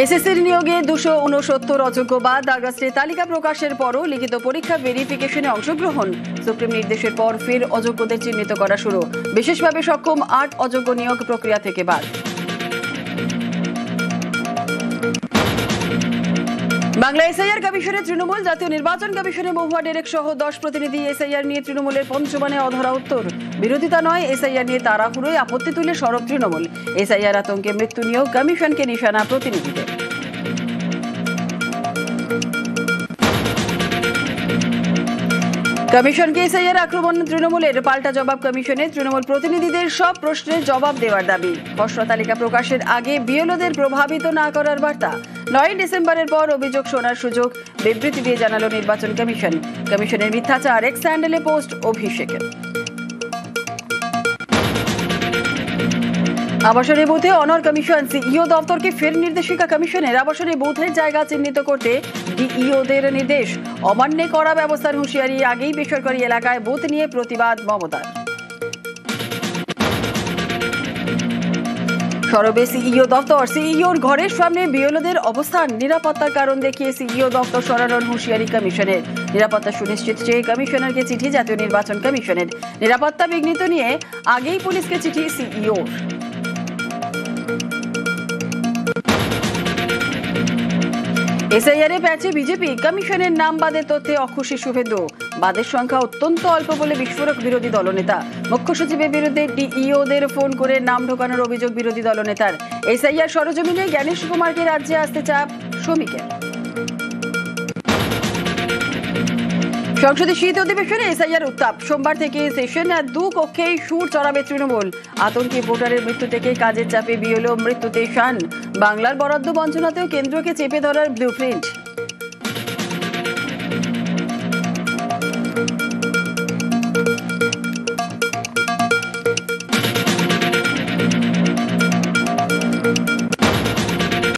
এসএসসির নিয়োগে 269 অযোগ্য বাদ। আগস্টে তালিকা প্রকাশের পরও লিখিত পরীক্ষা ভেরিফিকেশনে অংশগ্রহণ। সুপ্রিম নির্দেশের পর ফের অযোগ্যদের চিহ্নিত করা শুরু। বিশেষভাবে সক্ষম 8 অযোগ্য নিয়োগ প্রক্রিয়া থেকে বাদ। বাংলা এসআইআর কমিশনে তৃণমূল, জাতীয় নির্বাচন কমিশনে মহুয়া ডেরেক সহ 10 প্রতিনিধি। এসআইআর নিয়ে তৃণমূলের পঞ্চমানে অধরা উত্তর। বিরোধিতা নয়, এসআইআর নিয়ে তাড়াহুড়োয় আপত্তি তুলে সরব তৃণমূল। এসআইআর আতঙ্কে মৃত্যু নিয়েও কমিশনকে নিশানা প্রতিনিধিদের। কমিশনকে এসআইআর আক্রমণ তৃণমূলের। পাল্টা জবাব কমিশনে। তৃণমূল প্রতিনিধিদের সব প্রশ্নের জবাব দেওয়ার দাবি। খসড়া তালিকা প্রকাশের আগে বিএলওদের প্রভাবিত না করার বার্তা। 9 ডিসেম্বরের পর অভিযোগ শোনার সুযোগ। বিবৃতি দিয়ে জানালো নির্বাচন কমিশন। কমিশনের মিথ্যাচার এক্স হ্যান্ডেলে পোস্ট অভিষেকের। আবাসনী বুথে অনর কমিশন। সিইও দপ্তরকে ফের নির্দেশিকা কমিশনের। আবাসনী বুথের জায়গা চিহ্নিত করতে ডিইওদের নির্দেশ। অমান্যে কড়া ব্যবস্থার হুঁশিয়ারি। আগেই বেসরকারি এলাকায় বুথ নিয়ে প্রতিবাদ মমতার। সরবে সিইও দপ্তর। সিইওর ঘরের সামনে বিএলওদের অবস্থান। নিরাপত্তার কারণ দেখিয়ে সিইও দপ্তর সরানোর হুঁশিয়ারি কমিশনের। নিরাপত্তা সুনিশ্চিত চেয়ে কমিশনারকে চিঠি জাতীয় নির্বাচন কমিশনের। নিরাপত্তা বিঘ্নিত নিয়ে আগেই পুলিশকে চিঠি সিইওর। SIR প্যাচে BJP. কমিশনের নাম বাদের তথ্যে অখুশি শুভেন্দু। বাদের সংখ্যা অত্যন্ত অল্প বলে বিস্ফোরক বিরোধী দলনেতা। মুখ্য সচিবের বিরুদ্ধে ডিইওদের ফোন করে নাম ঢোকানোর অভিযোগ বিরোধী দলনেতার। এসআইআর সরজমিনে জ্ঞানেশ কুমারকে রাজ্যে আসতে চাপ শ্রমিকের। সংসদে শীত অধিবেশনে এসআইআর উত্তাপ। সোমবার থেকে সেশন আর 2 কক্ষেই সুর চড়াবে তৃণমূল। আতঙ্কে ভোটারের মৃত্যু থেকে কাজের চাপে বিএলও মৃত্যুতে শান। বাংলার বরাদ্দ বঞ্চনাতেও কেন্দ্রকে চেপে ধরার ব্লুপ্রিন্ট।